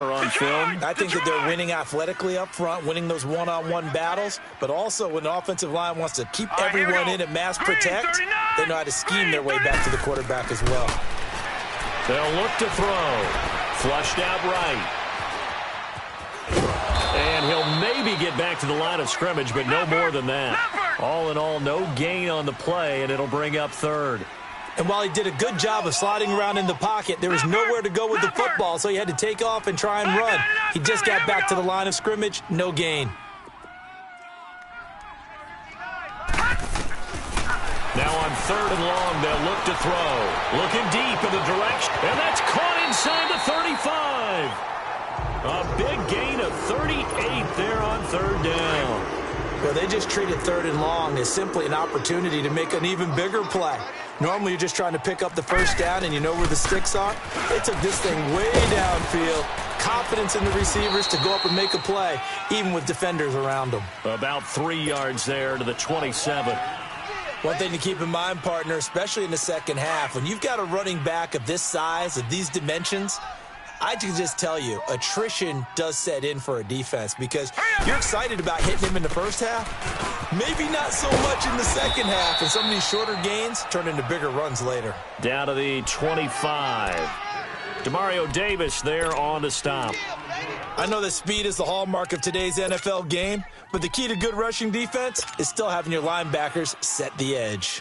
on film. I think that they're winning athletically up front, winning those one-on-one battles, but also when the offensive line wants to keep everyone in and mass protect, they know how to scheme their way back to the quarterback as well. They'll look to throw. Flushed out right. And he'll maybe get back to the line of scrimmage, but no more than that. All in all, no gain on the play, and it'll bring up third. And while he did a good job of sliding around in the pocket, there was nowhere to go with the football, so he had to take off and try and run. He just got back to the line of scrimmage, no gain. Now on 3rd and long, they'll look to throw. Looking deep in the direction, and that's caught inside the 35. A big gain of 38 there on 3rd down. Well, they just treated 3rd and long as simply an opportunity to make an even bigger play. Normally, you're just trying to pick up the first down and you know where the sticks are. They took this thing way downfield. Confidence in the receivers to go up and make a play, even with defenders around them. About 3 yards there to the 27. One thing to keep in mind, partner, especially in the second half, when you've got a running back of this size, of these dimensions, I can just tell you, attrition does set in for a defense because you're excited about hitting him in the first half. Maybe not so much in the second half, and some of these shorter gains turn into bigger runs later. Down to the 25. Demario Davis there on the stop. I know that speed is the hallmark of today's NFL game, but the key to good rushing defense is still having your linebackers set the edge.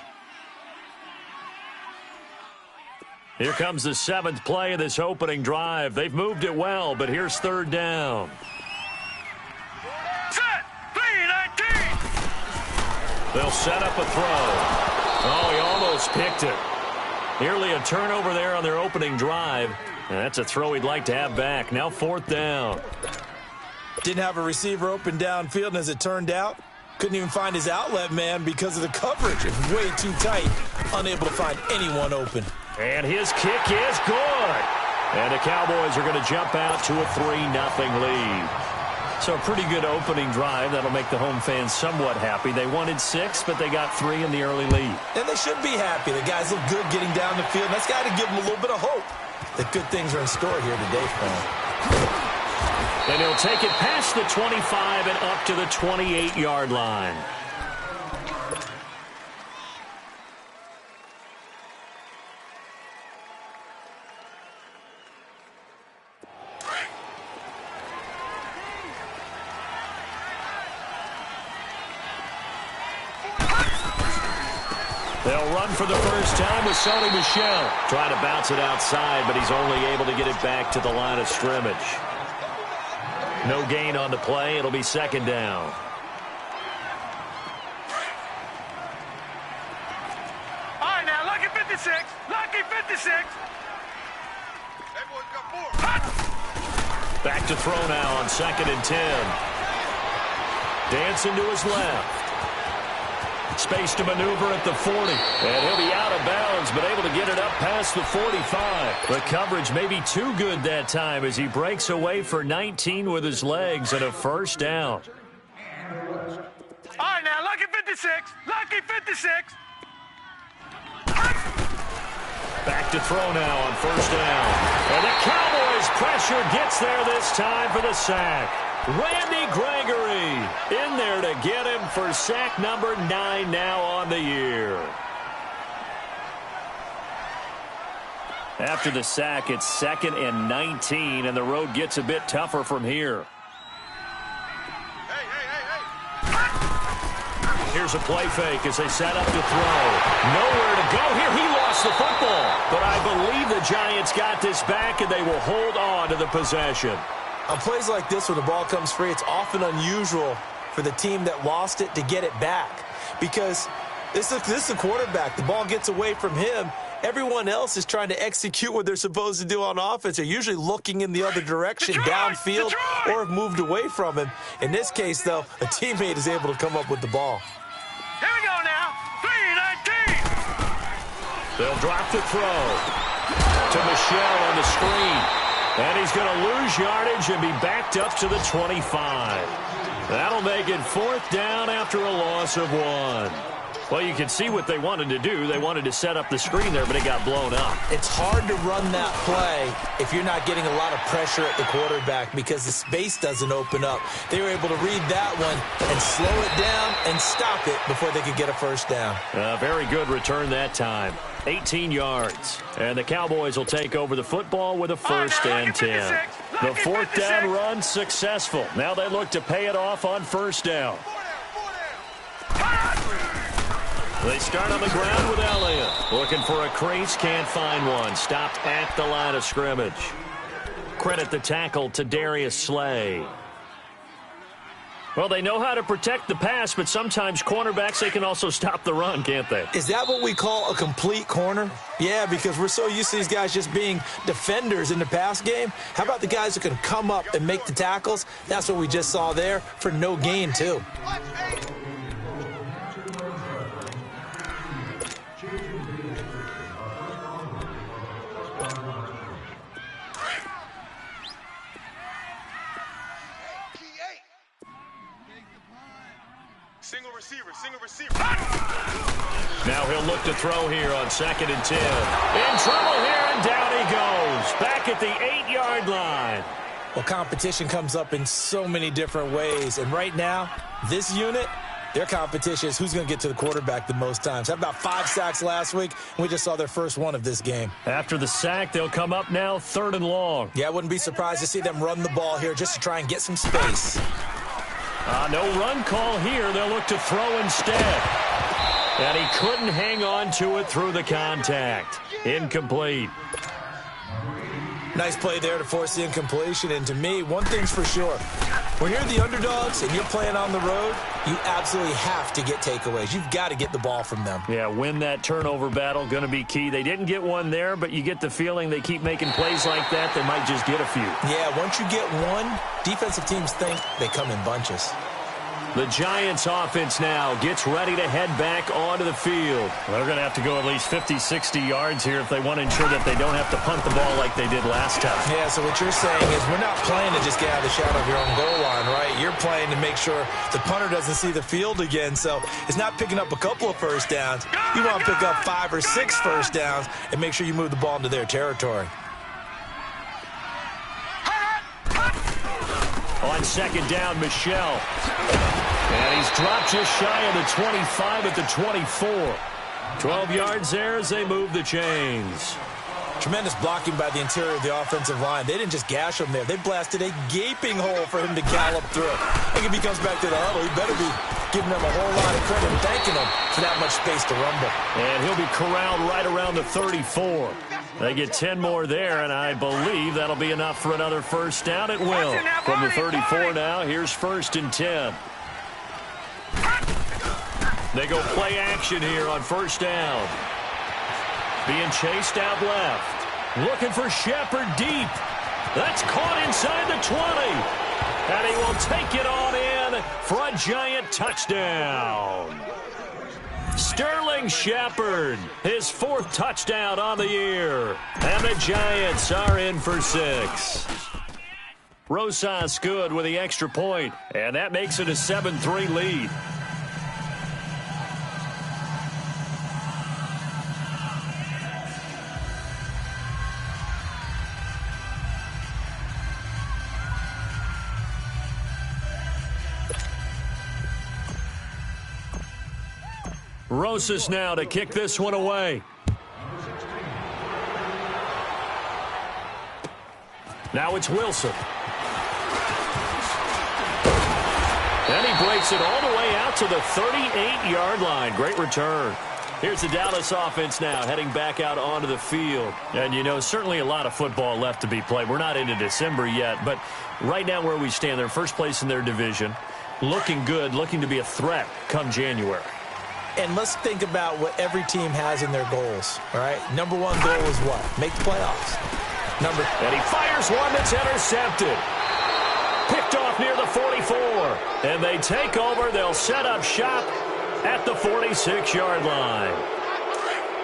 Here comes the 7th play of this opening drive. They've moved it well, but here's 3rd down. Set! 3-19! They'll set up a throw. Oh, he almost picked it. Nearly a turnover there on their opening drive. And that's a throw he'd like to have back. Now 4th down. Didn't have a receiver open downfield, and as it turned out, couldn't even find his outlet man because of the coverage. It was way too tight, unable to find anyone open. And his kick is good. And the Cowboys are going to jump out to a 3-0 lead. So a pretty good opening drive. That'll make the home fans somewhat happy. They wanted 6, but they got 3 in the early lead. And they should be happy. The guys look good getting down the field. That's got to give them a little bit of hope that good things are in store here today for them. And he'll take it past the 25 and up to the 28-yard line. They'll run for the first time with Sony Michel. Trying to bounce it outside, but he's only able to get it back to the line of scrimmage. No gain on the play. It'll be 2nd down. All right, now, lucky 56. Lucky 56. Everyone's got 4. Back to throw now on 2nd and 10. Dancing to his left. Space to maneuver at the 40. And he'll be out of bounds, but able to get it up past the 45. The coverage may be too good that time as he breaks away for 19 with his legs and a 1st down. All right, now, lucky 56. Lucky 56. Back to throw now on 1st down. And the Cowboys pressure gets there this time for the sack. Randy Gregory in there to get him for sack number 9 now on the year. After the sack, it's 2nd and 19, and the road gets a bit tougher from here. Here's a play fake as they set up to throw. Nowhere to go here. He lost the football. But I believe the Giants got this back, and they will hold on to the possession. On plays like this, when the ball comes free, it's often unusual for the team that lost it to get it back. Because this is the quarterback. The ball gets away from him. Everyone else is trying to execute what they're supposed to do on offense. They're usually looking in the other direction, downfield, or have moved away from him. In this case, though, a teammate is able to come up with the ball. Here we go now. 3-19. They'll drop the throw to Michel on the screen. And he's going to lose yardage and be backed up to the 25. That'll make it 4th down after a loss of 1. Well, you can see what they wanted to do. They wanted to set up the screen there, but it got blown up. It's hard to run that play if you're not getting a lot of pressure at the quarterback because the space doesn't open up. They were able to read that one and slow it down and stop it before they could get a first down. Very good return that time. 18 yards. And the Cowboys will take over the football with a first and 10. The fourth down run successful. Now they look to pay it off on first down. They start on the ground with Elliott. Looking for a crease, can't find one. Stopped at the line of scrimmage. Credit the tackle to Darius Slay. Well, they know how to protect the pass, but sometimes cornerbacks, they can also stop the run, can't they? Is that what we call a complete corner? Yeah, because we're so used to these guys just being defenders in the pass game. How about the guys who can come up and make the tackles? That's what we just saw there for no gain, too. Single receiver. Now he'll look to throw here on 2nd and 10. In trouble here, and down he goes. Back at the 8-yard line. Well, competition comes up in so many different ways. And right now, this unit, their competition is who's going to get to the quarterback the most times. Had about 5 sacks last week, and we just saw their first one of this game. After the sack, they'll come up now 3rd and long. Yeah, I wouldn't be surprised to see them run the ball here just to try and get some space. No run call here. They'll look to throw instead. And he couldn't hang on to it through the contact. Incomplete. Nice play there to force the incompletion. And to me, one thing's for sure. When you're the underdogs and you're playing on the road, you absolutely have to get takeaways. You've got to get the ball from them. Yeah, win that turnover battle, going to be key. They didn't get one there, but you get the feeling they keep making plays like that, they might just get a few. Yeah, once you get one, defensive teams think they come in bunches. The Giants offense now gets ready to head back onto the field. They're going to have to go at least 50, 60 yards here if they want to ensure that they don't have to punt the ball like they did last time. Yeah, so what you're saying is we're not playing to just get out of the shadow of your own goal line, right? You're playing to make sure the punter doesn't see the field again. So it's not picking up a couple of first downs. You want to pick up 5 or 6 first downs and make sure you move the ball into their territory. On 2nd down, Michel. And he's dropped just shy of the 25 at the 24. 12 yards there as they move the chains. Tremendous blocking by the interior of the offensive line. They didn't just gash him there. They blasted a gaping hole for him to gallop through. I think if he comes back to the huddle, he better be giving them a whole lot of credit and thanking them for that much space to rumble. And he'll be corralled right around the 34. They get 10 more there, and I believe that'll be enough for another first down. It will. From the 34 now, here's 1st and 10. They go play action here on 1st down. Being chased out left. Looking for Shepard deep. That's caught inside the 20. And he will take it on in for a Giant touchdown. Sterling Shepard, his 4th touchdown on the year. And the Giants are in for 6. Rosas good with the extra point, and that makes it a 7-3 lead. Rosas now to kick this one away. Now it's Wilson. And he breaks it all the way out to the 38-yard line. Great return. Here's the Dallas offense now heading back out onto the field. And, you know, certainly a lot of football left to be played. We're not into December yet, but right now where we stand, they're first place in their division. Looking good, looking to be a threat come January. And let's think about what every team has in their goals, all right? Number 1 goal is what? Make the playoffs. And he fires one that's intercepted. Picked off near the 44. And they take over. They'll set up shop at the 46-yard line.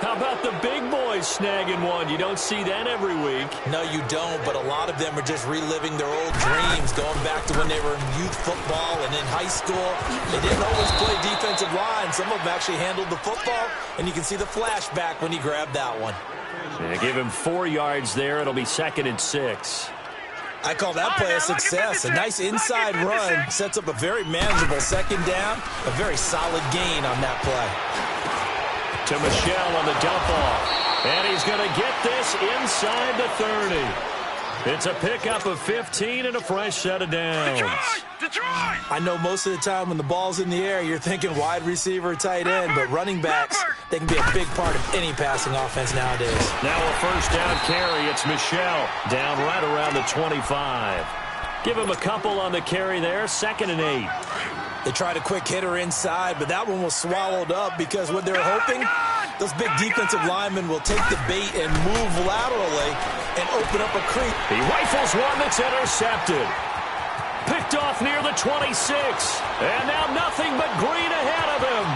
How about the big boys snagging one? You don't see that every week. No, you don't, but a lot of them are just reliving their old dreams, going back to when they were in youth football and in high school. They didn't always play defensive line. Some of them actually handled the football, and you can see the flashback when he grabbed that one. Yeah, give him 4 yards there. It'll be 2nd and 6. I call that play a success. A nice inside run sets up a very manageable 2nd down, a very solid gain on that play. To Michel on the dump off. And he's going to get this inside the 30. It's a pickup of 15 and a fresh set of downs. Detroit! I know most of the time when the ball's in the air, you're thinking wide receiver, tight end, but running backs, they can be a big part of any passing offense nowadays. Now a first down carry. It's Michel down right around the 25. Give him a couple on the carry there. 2nd and 8. They tried a quick hitter inside, but that one was swallowed up because what they're hoping, those big defensive linemen will take the bait and move laterally and open up a creek. He rifles one that's intercepted. Picked off near the 26. And now nothing but green ahead of him.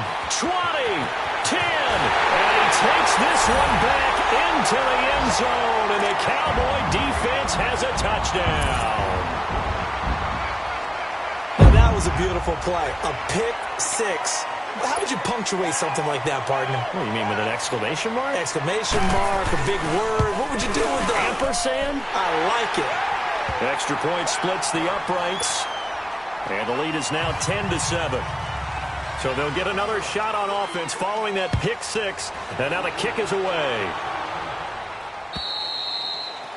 20, 10. And he takes this one back into the end zone. And the Cowboy defense has a touchdown. That was a beautiful play. A pick 6. How would you punctuate something like that, partner? What do you mean, with an exclamation mark? Exclamation mark, a big word. What would you do with that? Ampersand? I like it. Extra point splits the uprights. And the lead is now 10-7. So they'll get another shot on offense following that pick 6. And now the kick is away.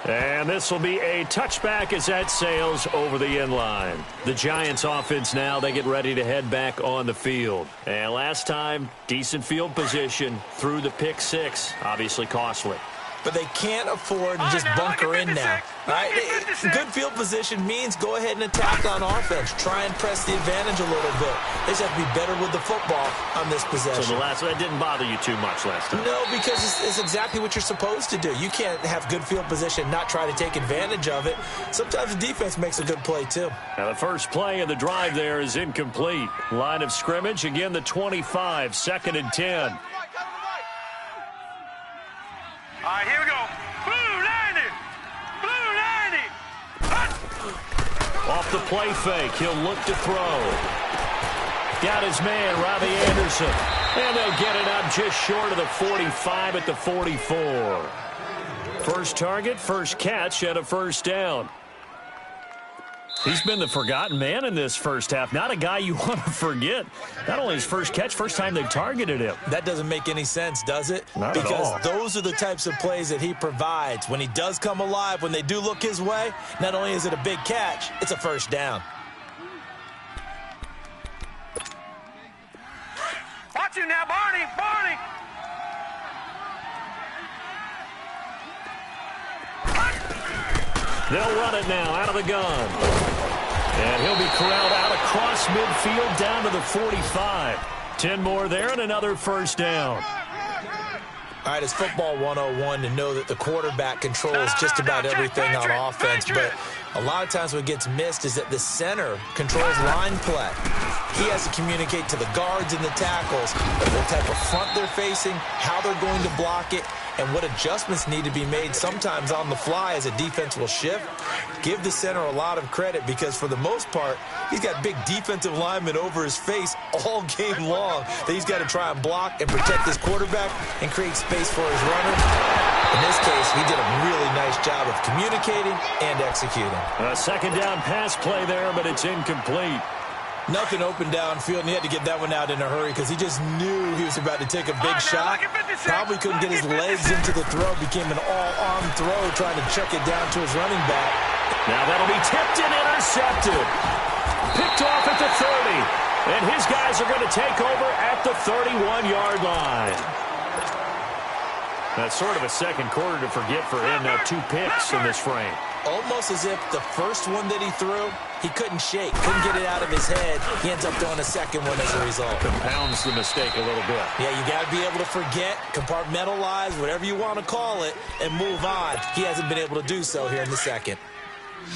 And this will be a touchback as that sails over the end line. The Giants offense now, they get ready to head back on the field. And last time, decent field position through the pick 6. Obviously costly. But they can't afford to just bunker in now. Right? Good field position means go ahead and attack on offense. Try and press the advantage a little bit. They just have to be better with the football on this possession. So that didn't bother you too much last time? No, because it's exactly what you're supposed to do. You can't have good field position, not try to take advantage of it. Sometimes the defense makes a good play, too. Now the first play of the drive there is incomplete. Line of scrimmage, again the 25, 2nd and 10. All right, here we go. Blue 90. Blue 90. Off the play fake, he'll look to throw. Got his man, Robbie Anderson. And they'll get it up just short of the 45 at the 44. First target, first catch, and a first down. He's been the forgotten man in this first half. Not a guy you want to forget. Not only his first catch, first time they've targeted him. That doesn't make any sense, does it? Not at all. Because those are the types of plays that he provides. When he does come alive, when they do look his way, not only is it a big catch, it's a first down. Watch him now, Barney. Barney. They'll run it now out of the gun. And he'll be corralled out across midfield down to the 45. 10 more there and another first down. All right, it's football 101 to know that the quarterback controls just about everything on offense, but a lot of times what gets missed is that the center controls line play. He has to communicate to the guards and the tackles what type of front they're facing, how they're going to block it, and what adjustments need to be made sometimes on the fly as a defense will shift. Give the center a lot of credit because for the most part, he's got big defensive linemen over his face all game long that he's got to try and block and protect his quarterback and create space for his runner. In this case, he did a really nice job of communicating and executing. A second down pass play there, but it's incomplete. Nothing open downfield, and he had to get that one out in a hurry because he just knew he was about to take a big shot. Probably couldn't get his legs into the throw. Became an all-arm throw trying to chuck it down to his running back. Now that'll be tipped and intercepted. Picked off at the 30. And his guys are going to take over at the 31-yard line. That's sort of a second quarter to forget for him. Now 2 picks in this frame. Almost as if the first one that he threw, he couldn't shake, couldn't get it out of his head. He ends up throwing a second one as a result. Compounds the mistake a little bit. Yeah, you got to be able to forget, compartmentalize, whatever you want to call it, and move on. He hasn't been able to do so here in the second.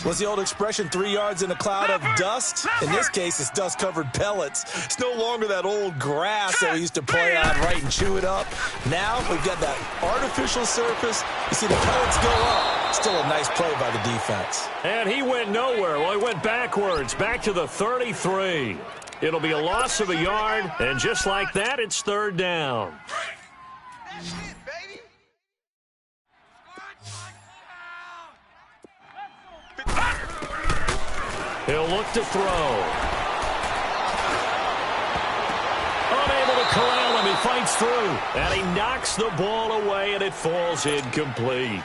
What's the old expression, 3 yards in a cloud of dust? In this case, it's dust-covered pellets. It's no longer that old grass that we used to play on, right, and chew it up. Now we've got that artificial surface. You see the pellets go up. Still a nice play by the defense. And he went nowhere. Well, he went backwards, back to the 33. It'll be a loss of a yard, and just like that, it's third down. He'll look to throw. Unable to corral him. He fights through. And he knocks the ball away, and it falls incomplete.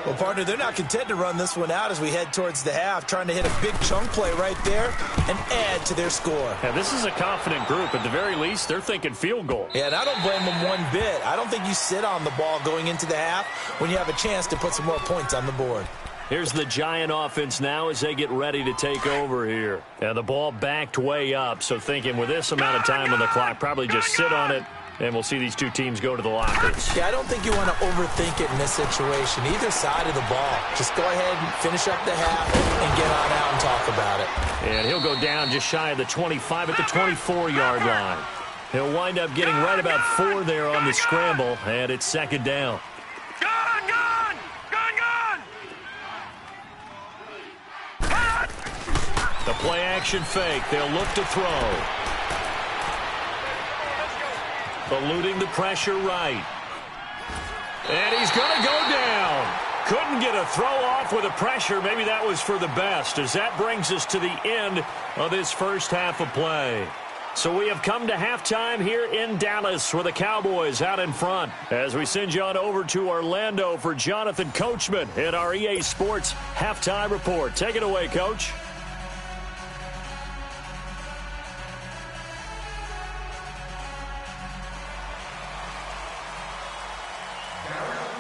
Well, partner, they're not content to run this one out as we head towards the half, trying to hit a big chunk play right there and add to their score. Yeah, this is a confident group. At the very least, they're thinking field goal. Yeah, and I don't blame them one bit. I don't think you sit on the ball going into the half when you have a chance to put some more points on the board. Here's the Giant offense now as they get ready to take over here. And the ball backed way up, so thinking with this amount of time on the clock, probably just sit on it, and we'll see these two teams go to the lockers. Yeah, I don't think you want to overthink it in this situation. Either side of the ball. Just go ahead and finish up the half and get on out and talk about it. And he'll go down just shy of the 25 at the 24-yard line. He'll wind up getting right about 4 there on the scramble, and it's second down. The play-action fake. They'll look to throw. Eluding the pressure right. And he's going to go down. Couldn't get a throw off with the pressure. Maybe that was for the best, as that brings us to the end of this first half of play. So we have come to halftime here in Dallas with the Cowboys out in front. As we send you on over to Orlando for Jonathan Coachman in our EA Sports Halftime Report. Take it away, Coach.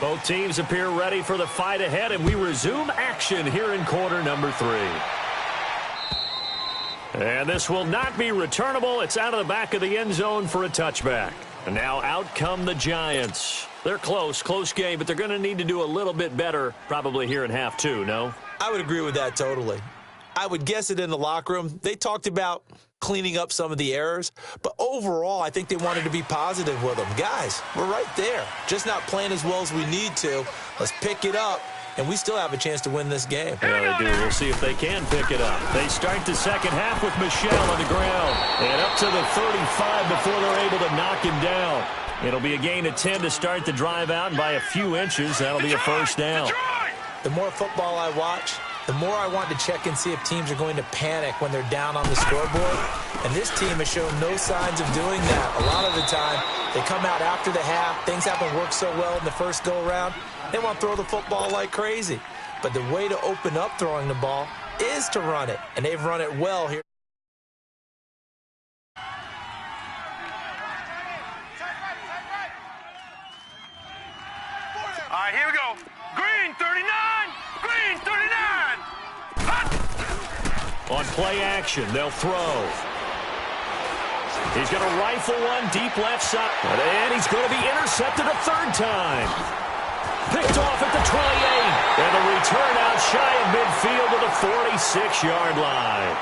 Both teams appear ready for the fight ahead, and we resume action here in quarter number 3. And this will not be returnable. It's out of the back of the end zone for a touchback. And now out come the Giants. They're close game, but they're going to need to do a little bit better probably here in half 2, no? I would agree with that totally. I would guess it in the locker room. They talked about cleaning up some of the errors, but overall, I think they wanted to be positive with them. Guys, we're right there. Just not playing as well as we need to. Let's pick it up, and we still have a chance to win this game. Yeah, they do. We'll see if they can pick it up. They start the second half with Michel on the ground, and up to the 35 before they're able to knock him down. It'll be a gain of 10 to start the drive out, and by a few inches, that'll be a first down. The more football I watch, the more I want to check and see if teams are going to panic when they're down on the scoreboard. And this team has shown no signs of doing that. A lot of the time, they come out after the half. Things haven't worked so well in the first go-around. They want to throw the football like crazy. But the way to open up throwing the ball is to run it. And they've run it well here. All right, here we go. Green 39. Green 39. On play action, they'll throw. He's going to rifle one deep left side. And he's going to be intercepted a third time. Picked off at the 28. And a return out shy of midfield to the 46-yard line.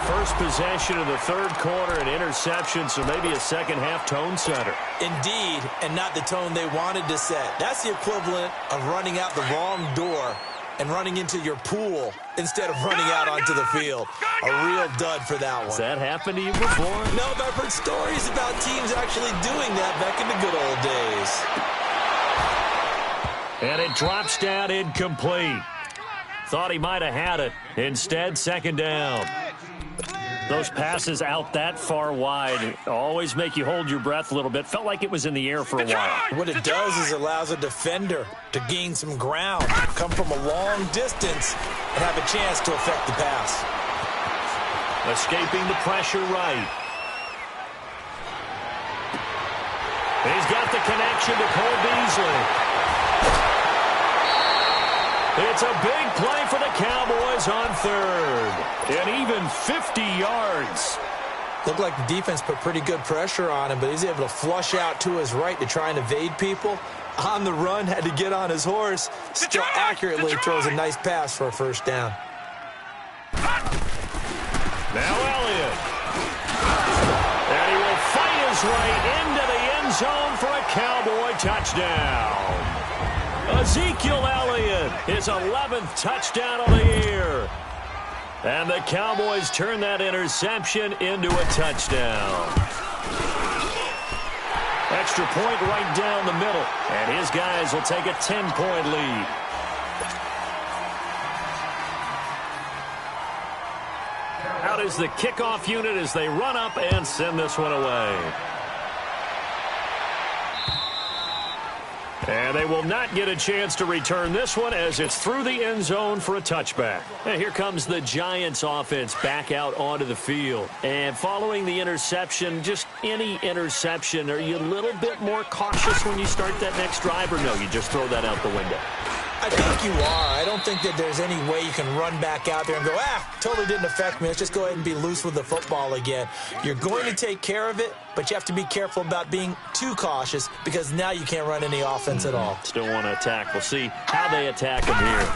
First possession of the third quarter, an interception, so maybe a second-half tone setter. Indeed, and not the tone they wanted to set. That's the equivalent of running out the wrong door and running into your pool instead of running out onto the field. A real dud for that one. Has that happened to you before? No, but I've heard stories about teams actually doing that back in the good old days. And it drops down incomplete. Thought he might have had it. Instead, second down. Those passes out that far wide always make you hold your breath a little bit. Felt like it was in the air for a while. What it does is allows a defender to gain some ground, come from a long distance, and have a chance to affect the pass. Escaping the pressure right. He's got the connection to Cole Beasley. It's a big play for the Cowboys on third. And even 50 yards. Looked like the defense put pretty good pressure on him, but he's able to flush out to his right to try and evade people. On the run, had to get on his horse. Still accurately throws a nice pass for a first down. Now Elliott. And he will fight his way into the end zone for a Cowboy touchdown. Ezekiel Elliott, his 11th touchdown of the year. And the Cowboys turn that interception into a touchdown. Extra point right down the middle. And his guys will take a 10-point lead. Out is the kickoff unit as they run up and send this one away. And they will not get a chance to return this one as it's through the end zone for a touchback. And here comes the Giants offense back out onto the field. And following the interception, just any interception, are you a little bit more cautious when you start that next drive, or no, you just throw that out the window? I think you are. I don't think that there's any way you can run back out there and go, totally didn't affect me. Let's just go ahead and be loose with the football again. You're going to take care of it, but you have to be careful about being too cautious because now you can't run any offense at all. Still want to attack. We'll see how they attack him here.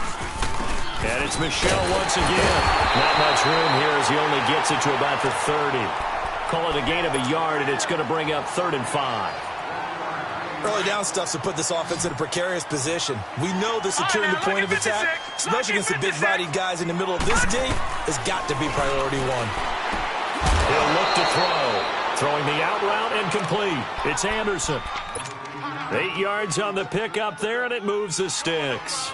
And it's Michel once again. Not much room here as he only gets it to about the 30. Call it a gain of a yard, and it's going to bring up 3rd and 5. Early down stuff to put this offense in a precarious position. We know that securing the point of attack, especially against the big-bodied guys in the middle of this D, has got to be priority one. He'll look to throw. Throwing the out route and complete. It's Anderson. 8 yards on the pickup there, and it moves the sticks.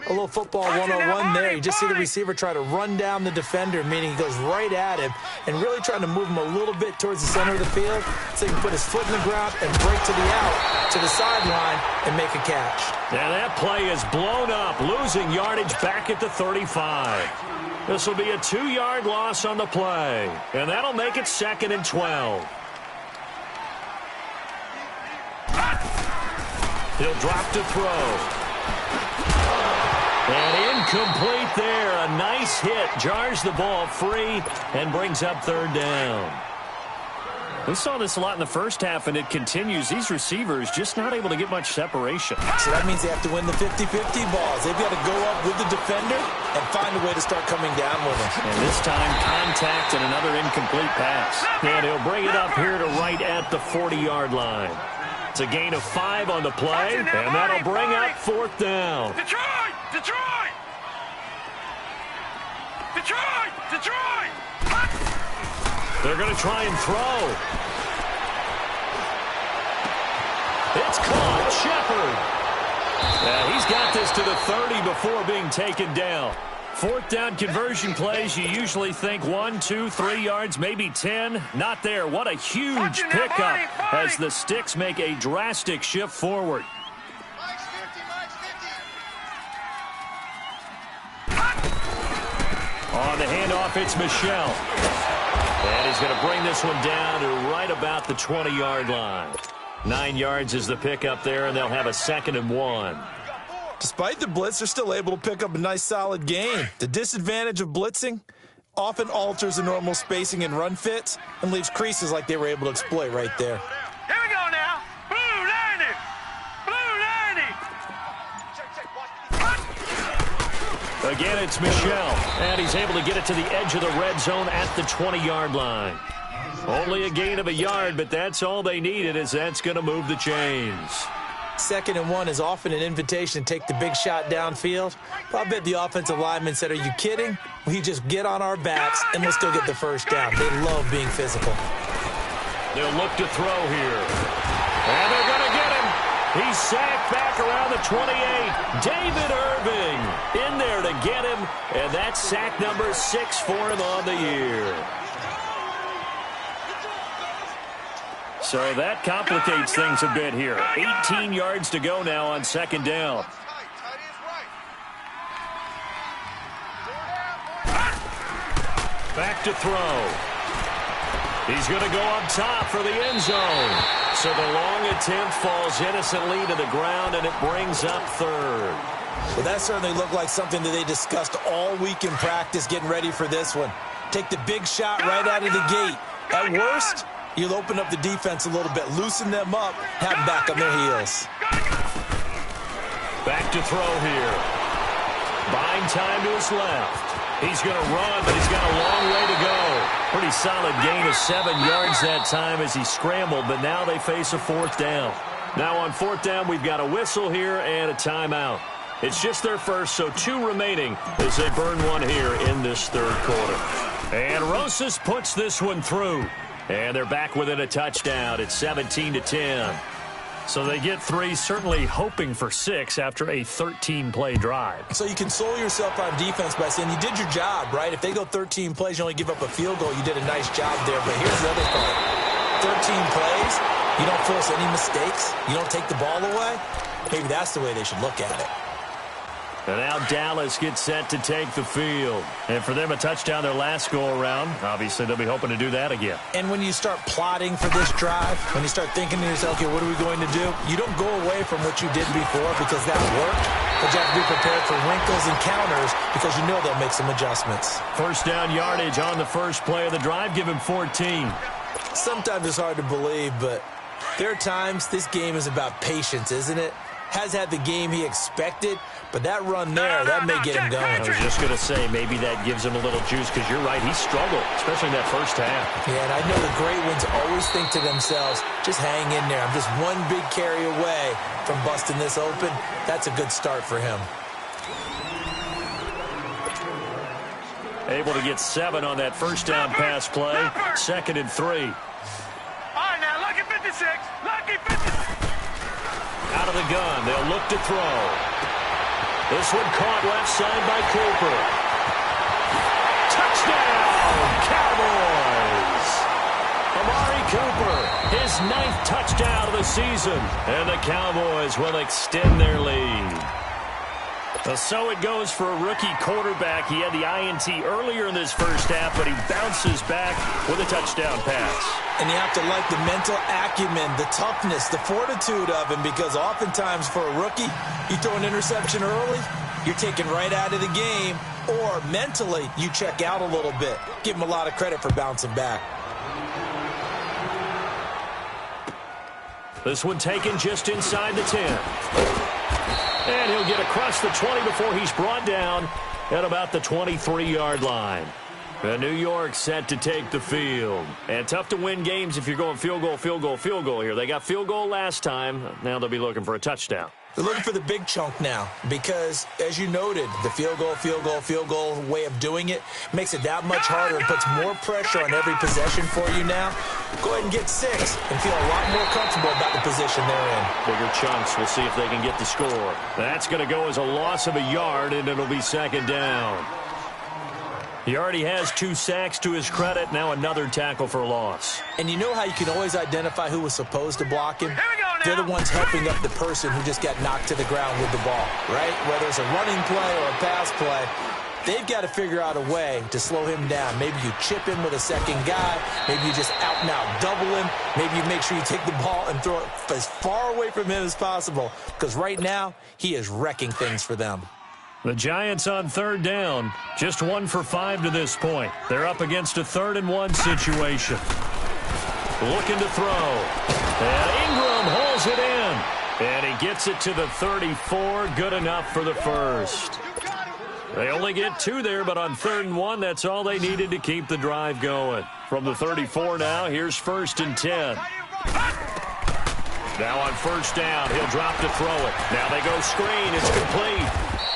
A little football 101 there. You just see the receiver try to run down the defender, meaning he goes right at him and really trying to move him a little bit towards the center of the field so he can put his foot in the ground and break to the out, to the sideline, and make a catch. Now that play is blown up, losing yardage back at the 35. This will be a 2-yard loss on the play, and that'll make it 2nd and 12. He'll drop to throw. And incomplete there. A nice hit. Jars the ball free and brings up 3rd down. We saw this a lot in the first half, and it continues. These receivers just not able to get much separation. So that means they have to win the 50-50 balls. They've got to go up with the defender and find a way to start coming down with him. And this time, contact and another incomplete pass. And he'll bring it up here to right at the 40-yard line. It's a gain of 5 on the play, and that'll bring up 4th down. Detroit! Detroit! Detroit! Detroit! They're going to try and throw. It's caught. Shepard. He's got this to the 30 before being taken down. 4th down conversion plays, you usually think 1, 2, 3 yards, maybe 10. Not there. What a huge pickup as the Sticks make a drastic shift forward. On the handoff, it's Michel. And he's going to bring this one down to right about the 20-yard line. 9 yards is the pickup there, and they'll have a 2nd and 1. Despite the blitz, they're still able to pick up a nice, solid gain. The disadvantage of blitzing often alters the normal spacing and run fits and leaves creases like they were able to exploit right there. Here we go now. Blue 90. Blue 90. Again, it's Michel, and he's able to get it to the edge of the red zone at the 20-yard line. Only a gain of a yard, but that's all they needed, as that's going to move the chains. 2nd and 1 is often an invitation to take the big shot downfield. I bet the offensive lineman said, are you kidding? We just get on our backs and we'll still get the first down. They love being physical. They'll look to throw here. And they're going to get him. He's sacked back around the 28. David Irving in there to get him. And that's sack number 6 for him on the year. So that complicates things a bit here. 18 yards to go now on 2nd down. Back to throw. He's going to go up top for the end zone. So the long attempt falls innocently to the ground, and it brings up 3rd. Well, that certainly looked like something that they discussed all week in practice getting ready for this one. Take the big shot right out of the gate. At worst, you'll open up the defense a little bit, loosen them up, have them back on their heels. Back to throw here. Buying time to his left. He's going to run, but he's got a long way to go. Pretty solid gain of 7 yards that time as he scrambled, but now they face a 4th down. Now on 4th down, we've got a whistle here and a timeout. It's just their first, so 2 remaining as they burn one here in this 3rd quarter. And Rosas puts this one through. And they're back within a touchdown. It's 17-10. So they get 3, certainly hoping for 6 after a 13-play drive. So you console yourself on defense by saying you did your job, right? If they go 13 plays, you only give up a field goal, you did a nice job there. But here's the other part. 13 plays, you don't force any mistakes, you don't take the ball away. Maybe that's the way they should look at it. And now Dallas gets set to take the field. And for them, a touchdown their last go-around. Obviously, they'll be hoping to do that again. And when you start plotting for this drive, when you start thinking to yourself, okay, what are we going to do? You don't go away from what you did before because that worked. But you have to be prepared for wrinkles and counters because you know they'll make some adjustments. 1st down yardage on the first play of the drive. Give him 14. Sometimes it's hard to believe, but there are times this game is about patience, isn't it? Has had the game he expected, but that run there, that may get him going. I was just going to say, maybe that gives him a little juice, because you're right, he struggled, especially in that first half. Yeah, and I know the great ones always think to themselves, just hang in there. I'm just one big carry away from busting this open. That's a good start for him. Able to get 7 on that first down pass play. 2nd and 3. All right, now, lucky 56. Lucky 56. Out of the gun, they'll look to throw. This one caught left side by Cooper. Touchdown, Cowboys! Amari Cooper, his 9th touchdown of the season. And the Cowboys will extend their lead. So it goes for a rookie quarterback. He had the INT earlier in this first half, but he bounces back with a touchdown pass. And you have to like the mental acumen, the toughness, the fortitude of him, because oftentimes for a rookie, you throw an interception early, you're taken right out of the game, or mentally you check out a little bit. Give him a lot of credit for bouncing back. This one taken just inside the 10. And he'll get across the 20 before he's brought down at about the 23-yard line. And New York set to take the field. And tough to win games if you're going field goal, field goal, field goal here. They got field goal last time. Now they'll be looking for a touchdown. They're looking for the big chunk now because, as you noted, the field goal way of doing it makes it that much harder and puts more pressure on every possession for you now. Go ahead and get 6 and feel a lot more comfortable about the position they're in. Bigger chunks. We'll see if they can get the score. That's going to go as a loss of a yard, and it'll be 2nd down. He already has 2 sacks to his credit. Now another tackle for a loss. And you know how you can always identify who was supposed to block him? They're the ones helping up the person who just got knocked to the ground with the ball, right? Whether it's a running play or a pass play, they've got to figure out a way to slow him down. Maybe you chip him with a second guy. Maybe you just out-and-out double him. Maybe you make sure you take the ball and throw it as far away from him as possible, because right now he is wrecking things for them. The Giants on 3rd down, just 1 for 5 to this point. They're up against a 3rd and 1 situation. Looking to throw. And Ingram holds it in. And he gets it to the 34. Good enough for the first. They only get 2 there, but on 3rd and 1, that's all they needed to keep the drive going. From the 34 now, here's 1st and 10. Now on 1st down, he'll drop to throw it. Now they go screen. It's complete.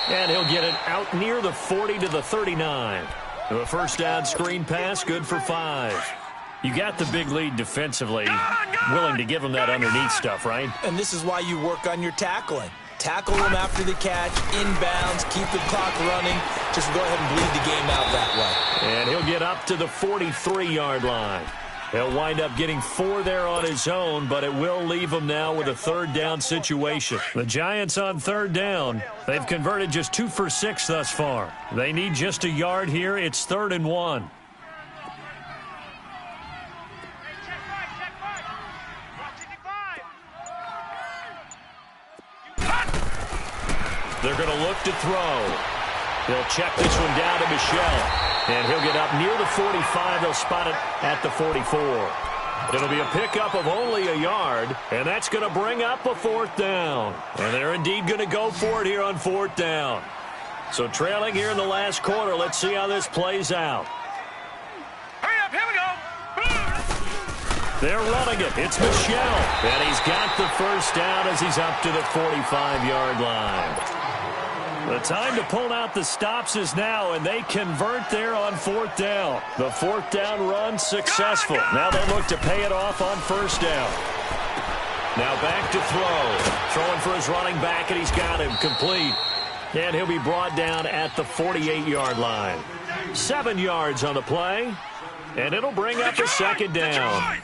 And he'll get it out near the 40 to the 39. The 1st down screen pass, good for 5. You got the big lead defensively, willing to give him that underneath stuff, right? And this is why you work on your tackling. Tackle him after the catch, inbounds, keep the clock running. Just go ahead and bleed the game out that way. And he'll get up to the 43-yard line. He'll wind up getting 4 there on his own, but it will leave him now with a 3rd down situation. The Giants on 3rd down. They've converted just 2 for 6 thus far. They need just a yard here. It's 3rd and 1. They're going to look to throw. They'll check this one down to Michel. And he'll get up near the 45. They'll spot it at the 44. It'll be a pickup of only a yard, and that's going to bring up a 4th down. And they're indeed going to go for it here on 4th down. So trailing here in the last quarter. Let's see how this plays out. Hurry up, here we go. They're running it. It's Michel. And he's got the 1st down as he's up to the 45-yard line. The time to pull out the stops is now, and they convert there on 4th down. The 4th down run successful. Now they look to pay it off on 1st down. Now back to throw. Throwing for his running back, and he's got him complete. And he'll be brought down at the 48-yard line. 7 yards on the play, and it'll bring up a 2nd down.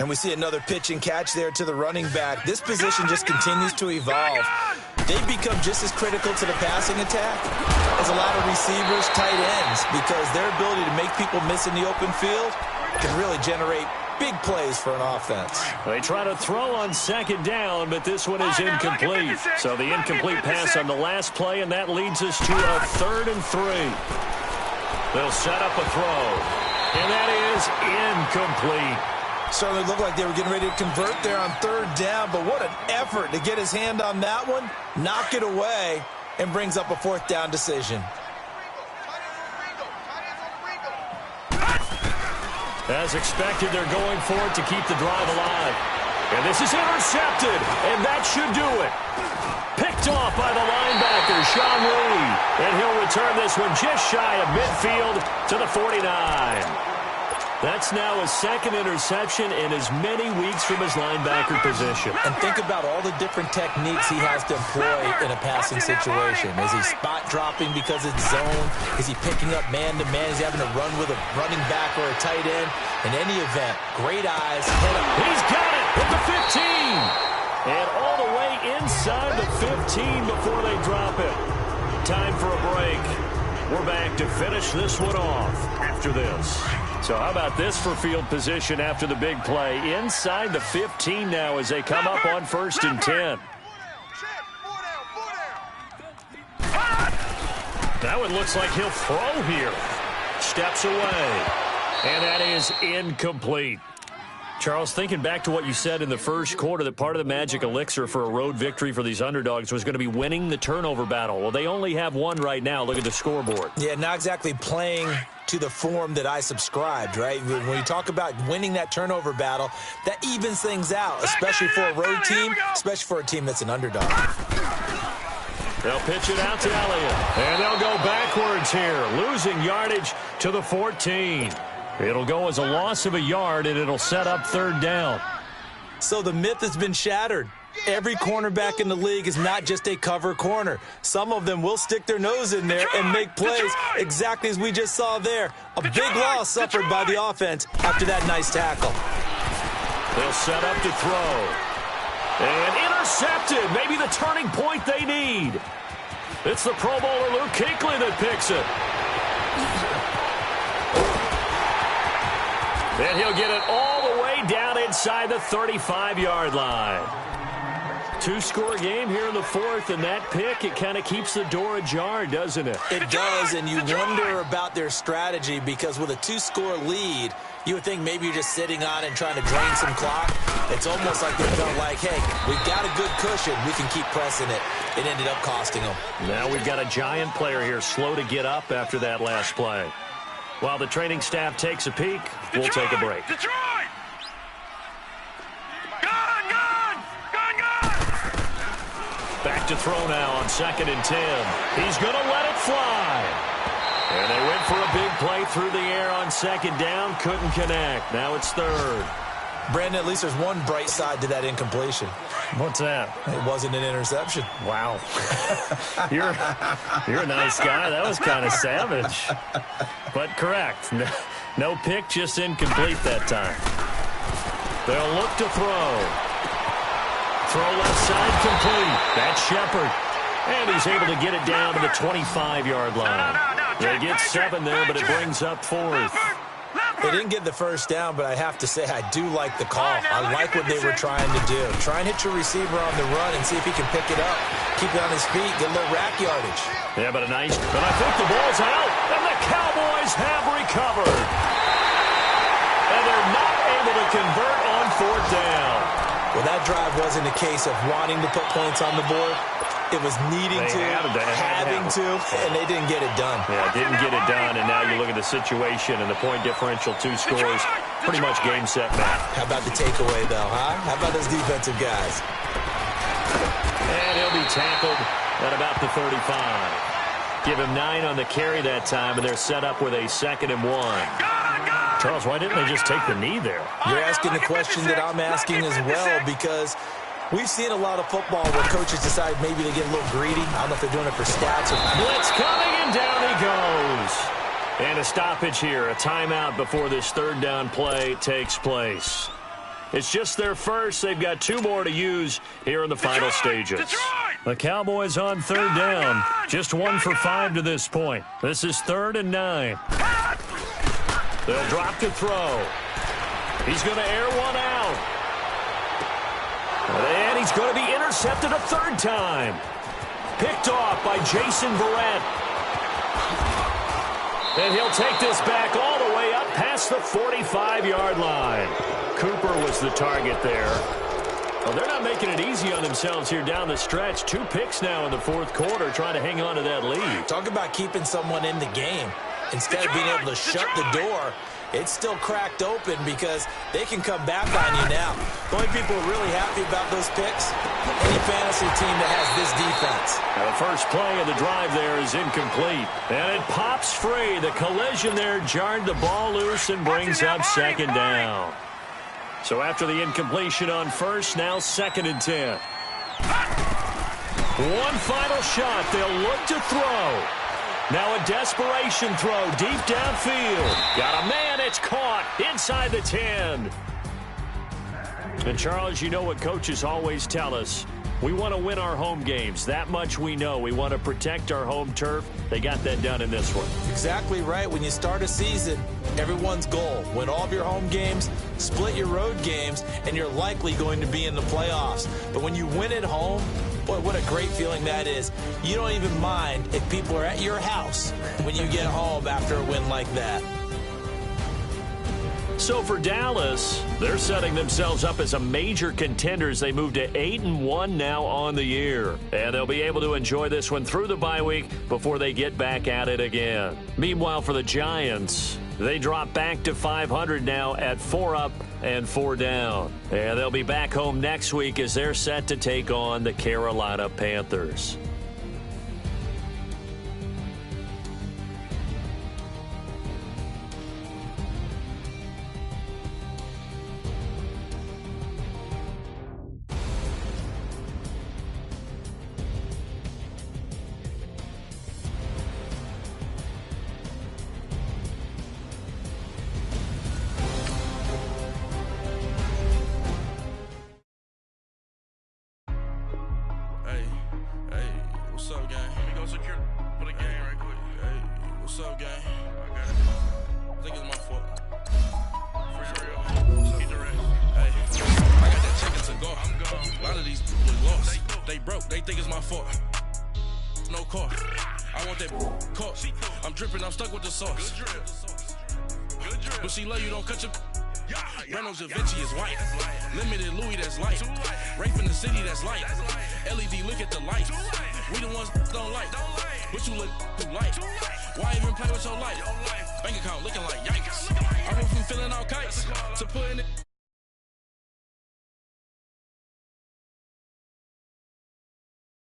And we see another pitch and catch there to the running back. This position just continues to evolve. They've become just as critical to the passing attack as a lot of receivers, tight ends, because their ability to make people miss in the open field can really generate big plays for an offense. They try to throw on 2nd down, but this one is incomplete. So the incomplete pass on the last play, and that leads us to a 3rd and 3. They'll set up a throw, and that is incomplete. Certainly looked like they were getting ready to convert there on 3rd down, but what an effort to get his hand on that one, knock it away, and brings up a 4th down decision. As expected, they're going for it to keep the drive alive. And this is intercepted, and that should do it. Picked off by the linebacker, Sean Lee. And he'll return this one just shy of midfield to the 49. That's now his 2nd interception in as many weeks from his linebacker position. And think about all the different techniques he has to employ in a passing situation. Is he spot dropping because it's zone? Is he picking up man-to-man? Is he having to run with a running back or a tight end? In any event, great eyes. He's got it at the 15. And all the way inside the 15 before they drop it. Time for a break. We're back to finish this one off after this. So how about this for field position after the big play? Inside the 15 now as they come up on 1st and 10. That one looks like he'll throw here. Steps away. And that is incomplete. Charles, thinking back to what you said in the first quarter, that part of the magic elixir for a road victory for these underdogs was going to be winning the turnover battle. Well, they only have one right now. Look at the scoreboard. Yeah, not exactly playing to the form that I subscribed, right? When you talk about winning that turnover battle, that evens things out, especially for a road team, especially for a team that's an underdog. They'll pitch it out to Elliott, and they'll go backwards here, losing yardage to the 14. It'll go as a loss of a yard, and it'll set up 3rd down. So the myth has been shattered. Every cornerback in the league is not just a cover corner. Some of them will stick their nose in there and make plays exactly as we just saw there. A big loss suffered by the offense after that nice tackle. They'll set up to throw. And intercepted. Maybe the turning point they need. It's the Pro Bowler Luke Kuechly that picks it. And he'll get it all the way down inside the 35-yard line. 2-score game here in the 4th, and that pick, it kind of keeps the door ajar, doesn't it? It does, and you wonder about their strategy because with a 2-score lead, you would think maybe you're just sitting on it and trying to drain some clock. It's almost like they felt like, hey, we've got a good cushion. We can keep pressing it. It ended up costing them. Now we've got a giant player here slow to get up after that last play. While the training staff takes a peek, we'll take a break. Detroit! Gun! Back to throw now on 2nd and 10. He's going to let it fly. And they went for a big play through the air on 2nd down. Couldn't connect. Now it's 3rd. Brandon, at least there's one bright side to that incompletion. What's that? It wasn't an interception. Wow. You're a nice guy. That was kind of savage. But correct. No pick, just incomplete that time. They'll look to throw. Throw left side complete. That's Shepard. And he's able to get it down to the 25-yard line. They get 7 there, but it brings up 4th. They didn't get the 1st down, but I have to say I do like the call. I like what they were trying to do. Try and hit your receiver on the run and see if he can pick it up. keep it on his feet, get a little rack yardage. Yeah, but I think the ball's out, and the Cowboys have recovered. And they're not able to convert on 4th down. Well, that drive wasn't a case of wanting to put points on the board. It was needing to, having to, and they didn't get it done. Yeah, didn't get it done, and now you look at the situation and the point differential, 2 scores, pretty much game, set, match. How about the takeaway, though, huh? How about those defensive guys? And he'll be tackled at about the 35. Give him 9 on the carry that time, and they're set up with a 2nd and 1. Charles, why didn't they just take the knee there? You're asking the question that I'm asking as well, because we've seen a lot of football where coaches decide maybe they get a little greedy. I don't know if they're doing it for stats. Blitz coming, and down he goes. And a stoppage here, a timeout before this 3rd down play takes place. It's just their first. They've got 2 more to use here in the final stages. The Cowboys on 3rd down. Just 1 for 5 to this point. This is 3rd and 9. They'll drop to throw. He's going to air one out. And he's going to be intercepted a 3rd time. Picked off by Jason Verrett. And he'll take this back all the way up past the 45-yard line. Cooper was the target there. Well, they're not making it easy on themselves here down the stretch. 2 picks now in the 4th quarter, trying to hang on to that lead. Talk about keeping someone in the game. Instead of being able to shut the door, it's still cracked open because they can come back on you now. The only people really happy about those picks, any fantasy team that has this defense. Now the first play of the drive there is incomplete. And it pops free. The collision there jarred the ball loose and brings up 2nd down. So after the incompletion on 1st, now 2nd and 10. One final shot. They'll look to throw. Now a desperation throw deep downfield. Got a man. It's caught inside the 10. And, Charles, you know what coaches always tell us. We want to win our home games. That much we know. We want to protect our home turf. They got that done in this one. Exactly right. When you start a season, everyone's goal, win all of your home games, split your road games, and you're likely going to be in the playoffs. But when you win at home, boy, what a great feeling that is. You don't even mind if people are at your house when you get home after a win like that. So for Dallas, they're setting themselves up as a major contender as they move to 8-1 now on the year. And they'll be able to enjoy this one through the bye week before they get back at it again. Meanwhile, for the Giants, they drop back to 500 now at 4 up and 4 down. And they'll be back home next week as they're set to take on the Carolina Panthers. What's up, gang? Let me go secure for the game right quick. Hey, what's up, gang? I got it. I think it's my fault. For real. Keep the rest. Hey, I got that chicken to go. I'm gone. A lot of these was lost. They broke. They think it's my fault. No car. I want that caught. I'm dripping. I'm stuck with the sauce. Good drip. But she love you. Don't cut your... Reynolds Da Vinci is white. Limited Louis, that's light. Rape in the city, that's light. LED, look at the lights. We the ones don't like. But you look too light. Why even play with your life? Bank account looking like yikes. I went from filling out kites to putting it...